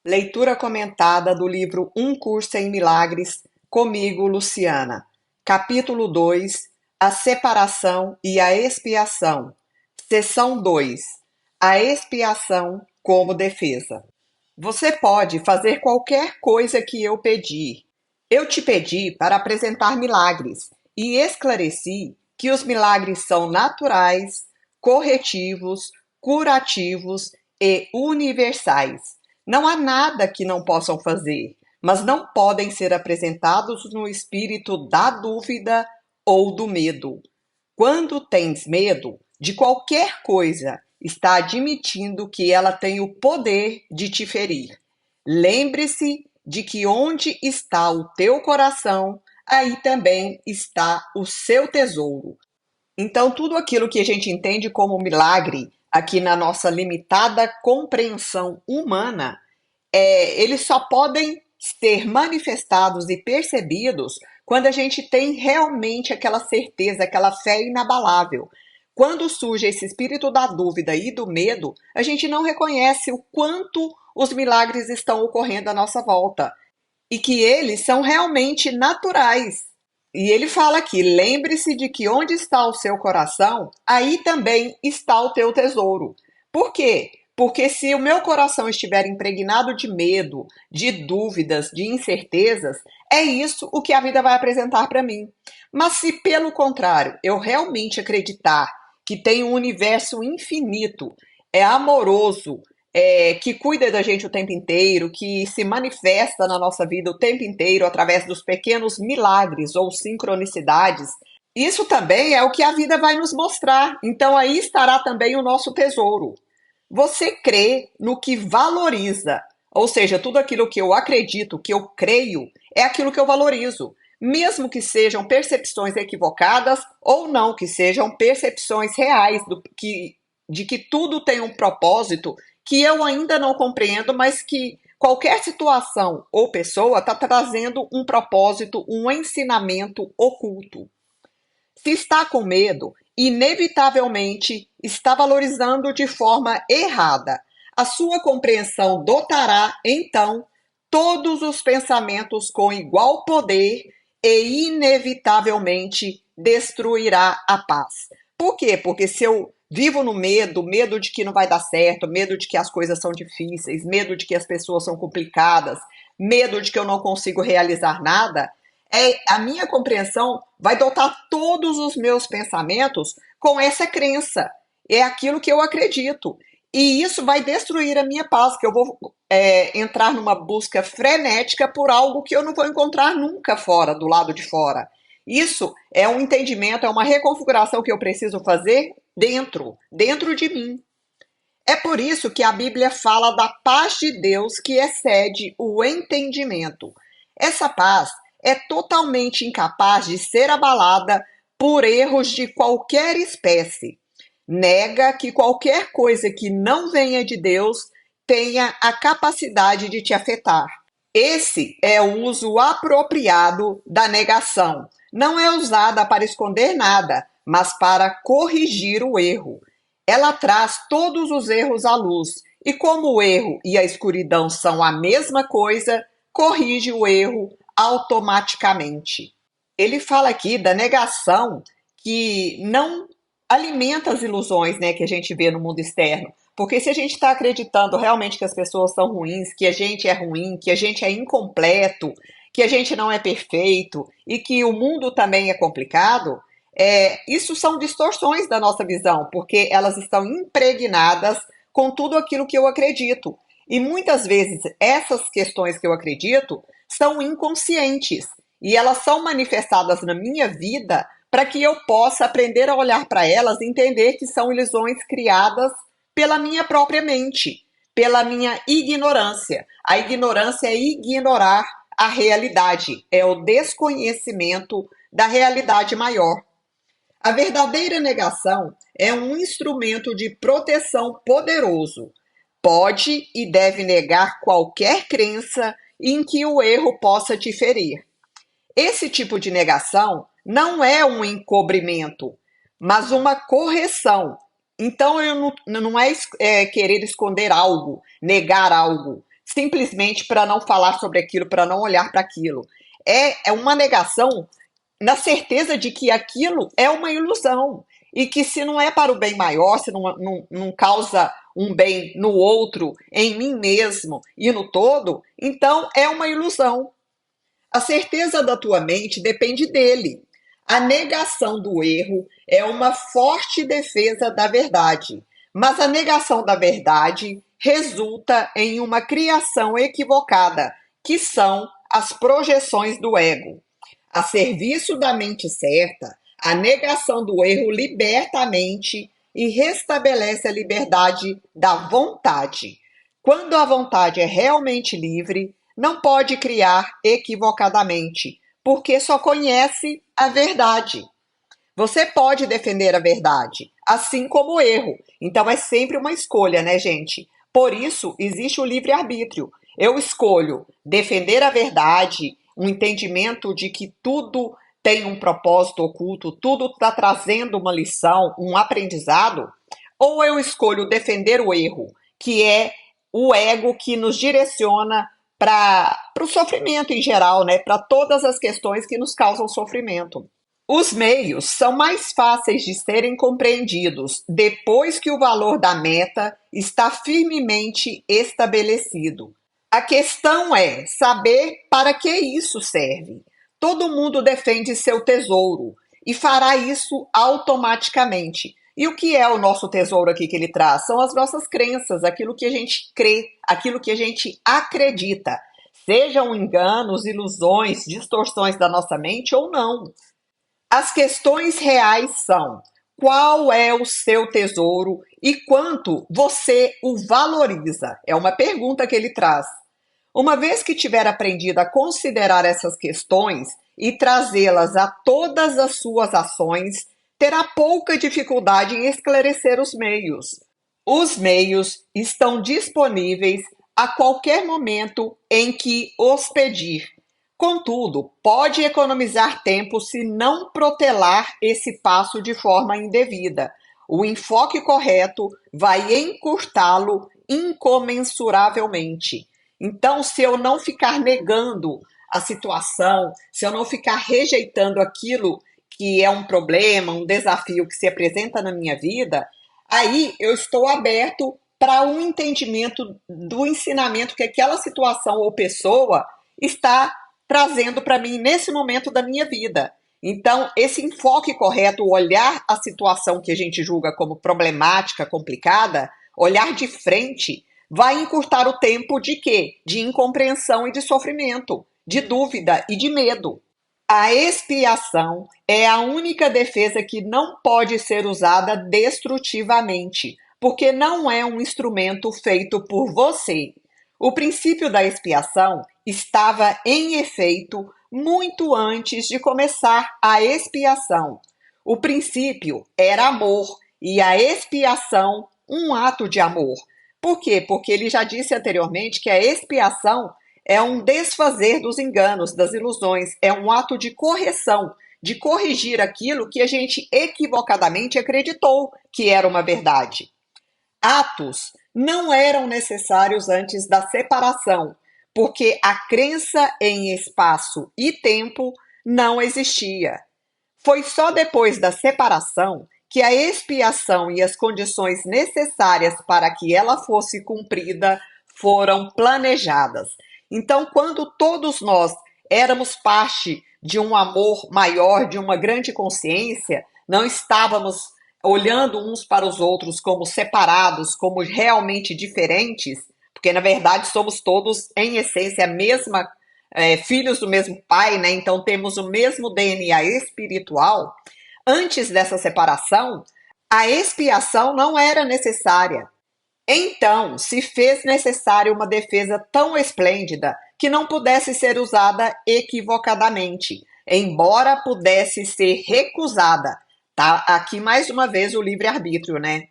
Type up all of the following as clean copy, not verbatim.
Leitura comentada do livro Um Curso em Milagres, comigo, Luciana. Capítulo 2: A separação e a expiação. Seção 2: A expiação como defesa. Você pode fazer qualquer coisa que eu pedir. Eu te pedi para apresentar milagres e esclareci que os milagres são naturais, corretivos, curativos e universais. Não há nada que não possam fazer, mas não podem ser apresentados no espírito da dúvida ou do medo. Quando tens medo de qualquer coisa, está admitindo que ela tem o poder de te ferir. Lembre-se de que onde está o teu coração, aí também está o seu tesouro. Então, tudo aquilo que a gente entende como milagre, aqui na nossa limitada compreensão humana, eles só podem ser manifestados e percebidos quando a gente tem realmente aquela certeza, aquela fé inabalável. Quando surge esse espírito da dúvida e do medo, a gente não reconhece o quanto os milagres estão ocorrendo à nossa volta e que eles são realmente naturais. E ele fala aqui: lembre-se de que onde está o seu coração, aí também está o teu tesouro. Por quê? Porque se o meu coração estiver impregnado de medo, de dúvidas, de incertezas, é isso o que a vida vai apresentar para mim. Mas se, pelo contrário, eu realmente acreditar que tem um universo infinito, é amoroso, que cuida da gente o tempo inteiro, que se manifesta na nossa vida o tempo inteiro através dos pequenos milagres ou sincronicidades, isso também é o que a vida vai nos mostrar. Então aí estará também o nosso tesouro. Você crê no que valoriza, ou seja, tudo aquilo que eu acredito, que eu creio, é aquilo que eu valorizo. Mesmo que sejam percepções equivocadas ou não, que sejam percepções reais de que tudo tem um propósito que eu ainda não compreendo, mas que qualquer situação ou pessoa está trazendo um propósito, um ensinamento oculto. Se está com medo, inevitavelmente está valorizando de forma errada. A sua compreensão dotará, então, todos os pensamentos com igual poder e, inevitavelmente, destruirá a paz. Por quê? Porque se eu vivo no medo, medo de que não vai dar certo, medo de que as coisas são difíceis, medo de que as pessoas são complicadas, medo de que eu não consigo realizar nada, a minha compreensão vai dotar todos os meus pensamentos com essa crença. É aquilo que eu acredito. E isso vai destruir a minha paz, que eu vou entrar numa busca frenética por algo que eu não vou encontrar nunca fora, do lado de fora. Isso é um entendimento, é uma reconfiguração que eu preciso fazer dentro de mim. É por isso que a Bíblia fala da paz de Deus que excede o entendimento. Essa paz é totalmente incapaz de ser abalada por erros de qualquer espécie. Nega que qualquer coisa que não venha de Deus tenha a capacidade de te afetar. Esse é o uso apropriado da negação. Não é usada para esconder nada, mas para corrigir o erro. Ela traz todos os erros à luz, e como o erro e a escuridão são a mesma coisa, corrige o erro automaticamente. Ele fala aqui da negação que não alimenta as ilusões, né, que a gente vê no mundo externo. Porque se a gente está acreditando realmente que as pessoas são ruins, que a gente é ruim, que a gente é incompleto, que a gente não é perfeito e que o mundo também é complicado, isso são distorções da nossa visão, porque elas estão impregnadas com tudo aquilo que eu acredito. E muitas vezes essas questões que eu acredito são inconscientes e elas são manifestadas na minha vida para que eu possa aprender a olhar para elas e entender que são ilusões criadas pela minha própria mente, pela minha ignorância. A ignorância é ignorar a realidade, é o desconhecimento da realidade maior. A verdadeira negação é um instrumento de proteção poderoso. Pode e deve negar qualquer crença em que o erro possa te ferir. Esse tipo de negação não é um encobrimento, mas uma correção. Então, eu não é querer esconder algo, negar algo. simplesmente para não falar sobre aquilo, para não olhar para aquilo. É uma negação na certeza de que aquilo é uma ilusão e que se não é para o bem maior, se não causa um bem no outro, em mim mesmo e no todo, então é uma ilusão. A certeza da tua mente depende dele. A negação do erro é uma forte defesa da verdade, mas a negação da verdade resulta em uma criação equivocada, que são as projeções do ego. A serviço da mente certa, a negação do erro liberta a mente e restabelece a liberdade da vontade. Quando a vontade é realmente livre, não pode criar equivocadamente, porque só conhece a verdade. Você pode defender a verdade, assim como o erro. Então é sempre uma escolha, né, gente? Por isso existe o livre-arbítrio. Eu escolho defender a verdade, um entendimento de que tudo tem um propósito oculto, tudo está trazendo uma lição, um aprendizado, ou eu escolho defender o erro, que é o ego que nos direciona para o sofrimento em geral, né? Para todas as questões que nos causam sofrimento. Os meios são mais fáceis de serem compreendidos depois que o valor da meta está firmemente estabelecido. A questão é saber para que isso serve. Todo mundo defende seu tesouro e fará isso automaticamente. E o que é o nosso tesouro aqui que ele traz? São as nossas crenças, aquilo que a gente crê, aquilo que a gente acredita. Sejam enganos, ilusões, distorções da nossa mente ou não. As questões reais são: qual é o seu tesouro e quanto você o valoriza? É uma pergunta que ele traz. Uma vez que tiver aprendido a considerar essas questões e trazê-las a todas as suas ações, terá pouca dificuldade em esclarecer os meios. Os meios estão disponíveis a qualquer momento em que os pedir. Contudo, pode economizar tempo se não protelar esse passo de forma indevida. O enfoque correto vai encurtá-lo incomensuravelmente. Então, se eu não ficar negando a situação, se eu não ficar rejeitando aquilo que é um problema, um desafio que se apresenta na minha vida, aí eu estou aberto para um entendimento do ensinamento que aquela situação ou pessoa está trazendo para mim nesse momento da minha vida. Então, esse enfoque correto, olhar a situação que a gente julga como problemática, complicada, olhar de frente, vai encurtar o tempo de quê? De incompreensão e de sofrimento, de dúvida e de medo. A expiação é a única defesa que não pode ser usada destrutivamente, porque não é um instrumento feito por você. O princípio da expiação estava em efeito muito antes de começar a expiação. O princípio era amor e a expiação um ato de amor. Por quê? Porque ele já disse anteriormente que a expiação é um desfazer dos enganos, das ilusões, é um ato de correção, de corrigir aquilo que a gente equivocadamente acreditou que era uma verdade. Atos não eram necessários antes da separação, porque a crença em espaço e tempo não existia. Foi só depois da separação que a expiação e as condições necessárias para que ela fosse cumprida foram planejadas. Então, quando todos nós éramos parte de um amor maior, de uma grande consciência, não estávamos olhando uns para os outros como separados, como realmente diferentes, porque na verdade somos todos, em essência, a mesma, filhos do mesmo pai, né? Então temos o mesmo DNA espiritual. Antes dessa separação, a expiação não era necessária. Então, se fez necessária uma defesa tão esplêndida que não pudesse ser usada equivocadamente, embora pudesse ser recusada. Tá? Aqui mais uma vez o livre-arbítrio, né?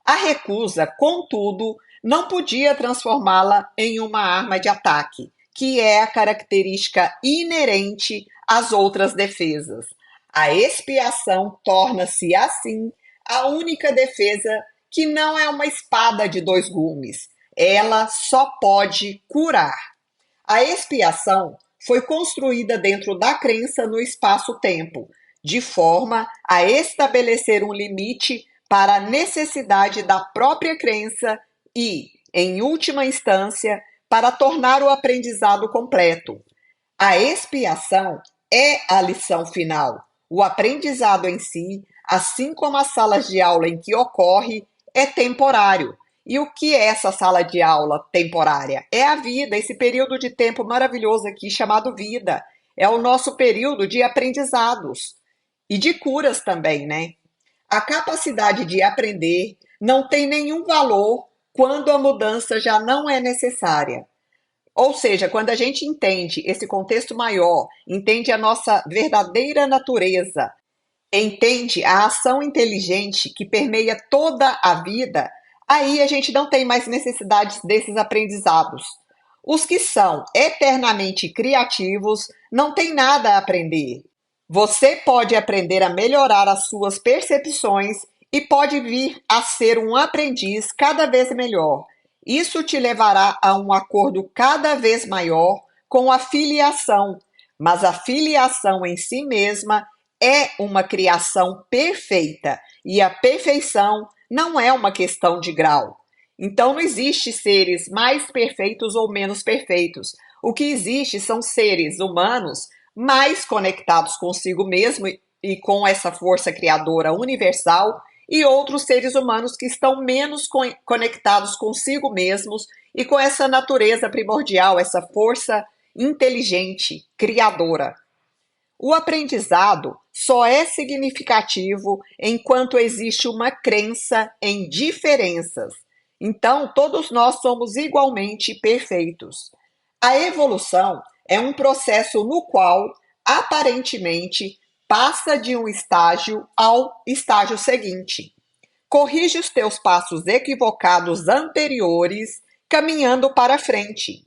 A recusa, contudo, não podia transformá-la em uma arma de ataque, que é a característica inerente às outras defesas. A expiação torna-se, assim, a única defesa que não é uma espada de dois gumes. ela só pode curar. A expiação foi construída dentro da crença no espaço-tempo, de forma a estabelecer um limite para a necessidade da própria crença e, em última instância, para tornar o aprendizado completo. A expiação é a lição final. O aprendizado em si, assim como as salas de aula em que ocorre, é temporário. E o que é essa sala de aula temporária? É a vida, esse período de tempo maravilhoso aqui chamado vida. É o nosso período de aprendizados e de curas também, né? A capacidade de aprender não tem nenhum valor quando a mudança já não é necessária. Ou seja, quando a gente entende esse contexto maior, entende a nossa verdadeira natureza, entende a ação inteligente que permeia toda a vida, aí a gente não tem mais necessidades desses aprendizados. Os que são eternamente criativos não têm nada a aprender. Você pode aprender a melhorar as suas percepções e pode vir a ser um aprendiz cada vez melhor. Isso te levará a um acordo cada vez maior com a filiação, mas a filiação em si mesma é uma criação perfeita e a perfeição não é uma questão de grau. Então não existe seres mais perfeitos ou menos perfeitos. O que existe são seres humanos mais conectados consigo mesmo e com essa força criadora universal e outros seres humanos que estão menos conectados consigo mesmos e com essa natureza primordial, essa força inteligente, criadora. O aprendizado só é significativo enquanto existe uma crença em diferenças. Então, todos nós somos igualmente perfeitos. A evolução é um processo no qual, aparentemente, passa de um estágio ao estágio seguinte. Corrige os teus passos equivocados anteriores, caminhando para frente.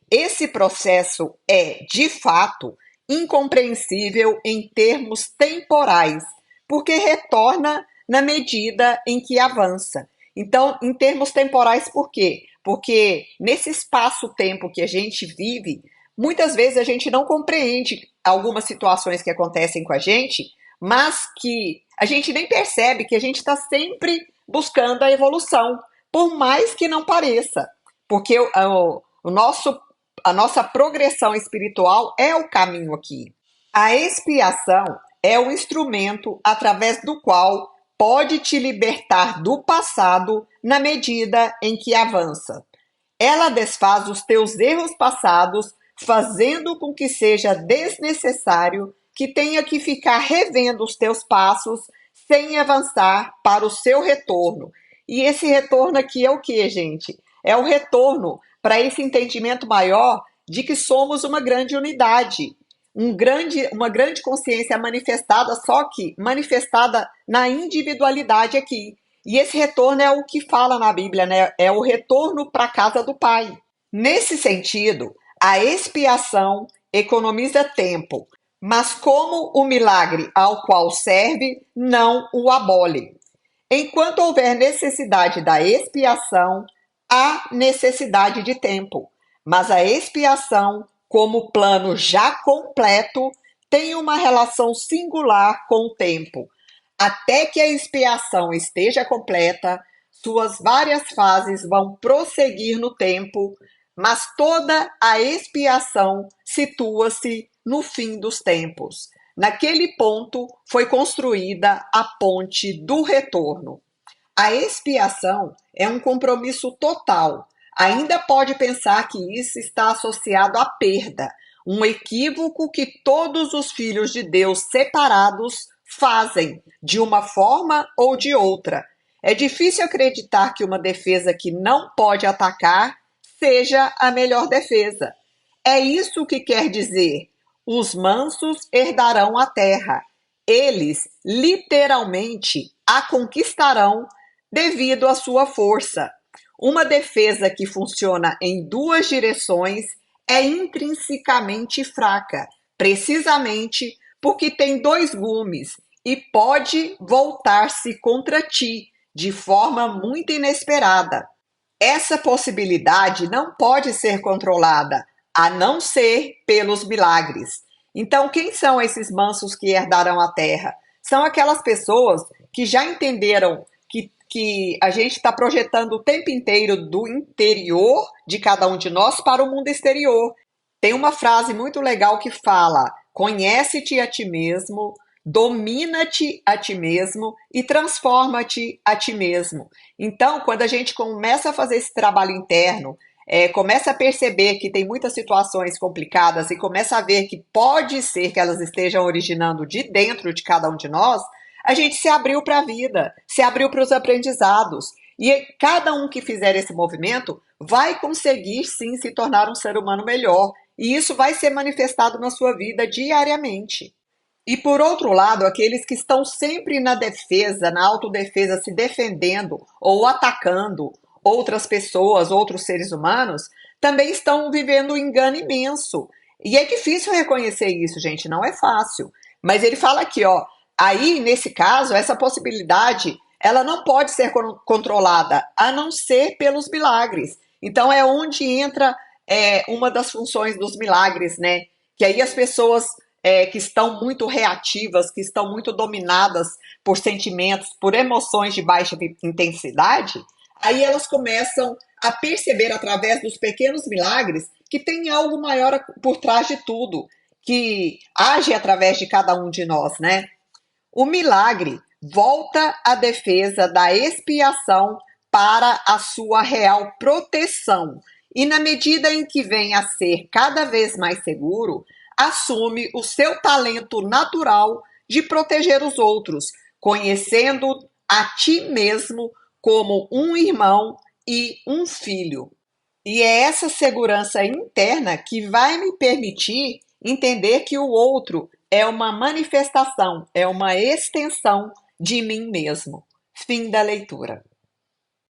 Esse processo é, de fato, incompreensível em termos temporais, porque retorna na medida em que avança. Então, em termos temporais, por quê? Porque nesse espaço-tempo que a gente vive, muitas vezes a gente não compreende algumas situações que acontecem com a gente, mas que a gente nem percebe que a gente está sempre buscando a evolução, por mais que não pareça, porque a nossa progressão espiritual é o caminho aqui. A expiação é o instrumento através do qual pode te libertar do passado na medida em que avança. Ela desfaz os teus erros passados, fazendo com que seja desnecessário que tenha que ficar revendo os teus passos sem avançar para o seu retorno. E esse retorno aqui é o que, gente? É o retorno para esse entendimento maior de que somos uma grande unidade, uma grande consciência manifestada, só que manifestada na individualidade aqui. E esse retorno é o que fala na Bíblia, né? É o retorno para a casa do Pai. Nesse sentido, a expiação economiza tempo, mas como o milagre ao qual serve, não o abole. Enquanto houver necessidade da expiação, há necessidade de tempo, mas a expiação, como plano já completo, tem uma relação singular com o tempo. Até que a expiação esteja completa, suas várias fases vão prosseguir no tempo, mas toda a expiação situa-se no fim dos tempos. Naquele ponto foi construída a ponte do retorno. A expiação é um compromisso total. Ainda pode pensar que isso está associado à perda, um equívoco que todos os filhos de Deus separados fazem, de uma forma ou de outra. É difícil acreditar que uma defesa que não pode atacar seja a melhor defesa. É isso que quer dizer: os mansos herdarão a terra. Eles, literalmente, a conquistarão devido à sua força. Uma defesa que funciona em duas direções é intrinsecamente fraca, precisamente porque tem dois gumes e pode voltar-se contra ti de forma muito inesperada. Essa possibilidade não pode ser controlada, a não ser pelos milagres. Então, quem são esses mansos que herdarão a terra? São aquelas pessoas que já entenderam que a gente está projetando o tempo inteiro do interior de cada um de nós para o mundo exterior. Tem uma frase muito legal que fala: conhece-te a ti mesmo, domina-te a ti mesmo e transforma-te a ti mesmo. Então, quando a gente começa a fazer esse trabalho interno, começa a perceber que tem muitas situações complicadas e começa a ver que pode ser que elas estejam originando de dentro de cada um de nós, a gente se abriu para a vida, se abriu para os aprendizados. E cada um que fizer esse movimento vai conseguir sim se tornar um ser humano melhor. E isso vai ser manifestado na sua vida diariamente. E por outro lado, aqueles que estão sempre na defesa, na autodefesa, se defendendo ou atacando outras pessoas, outros seres humanos, também estão vivendo um engano imenso. E é difícil reconhecer isso, gente, não é fácil. Mas ele fala aqui, ó, aí nesse caso, essa possibilidade, ela não pode ser controlada, a não ser pelos milagres. Então é onde entra uma das funções dos milagres, né? Que aí as pessoas que estão muito reativas, que estão muito dominadas por sentimentos, por emoções de baixa intensidade, aí elas começam a perceber através dos pequenos milagres que tem algo maior por trás de tudo, que age através de cada um de nós, né? O milagre volta a defesa da expiação para a sua real proteção. E na medida em que vem a ser cada vez mais seguro, assume o seu talento natural de proteger os outros, conhecendo a ti mesmo como um irmão e um filho. E é essa segurança interna que vai me permitir entender que o outro é uma manifestação, é uma extensão de mim mesmo. Fim da leitura.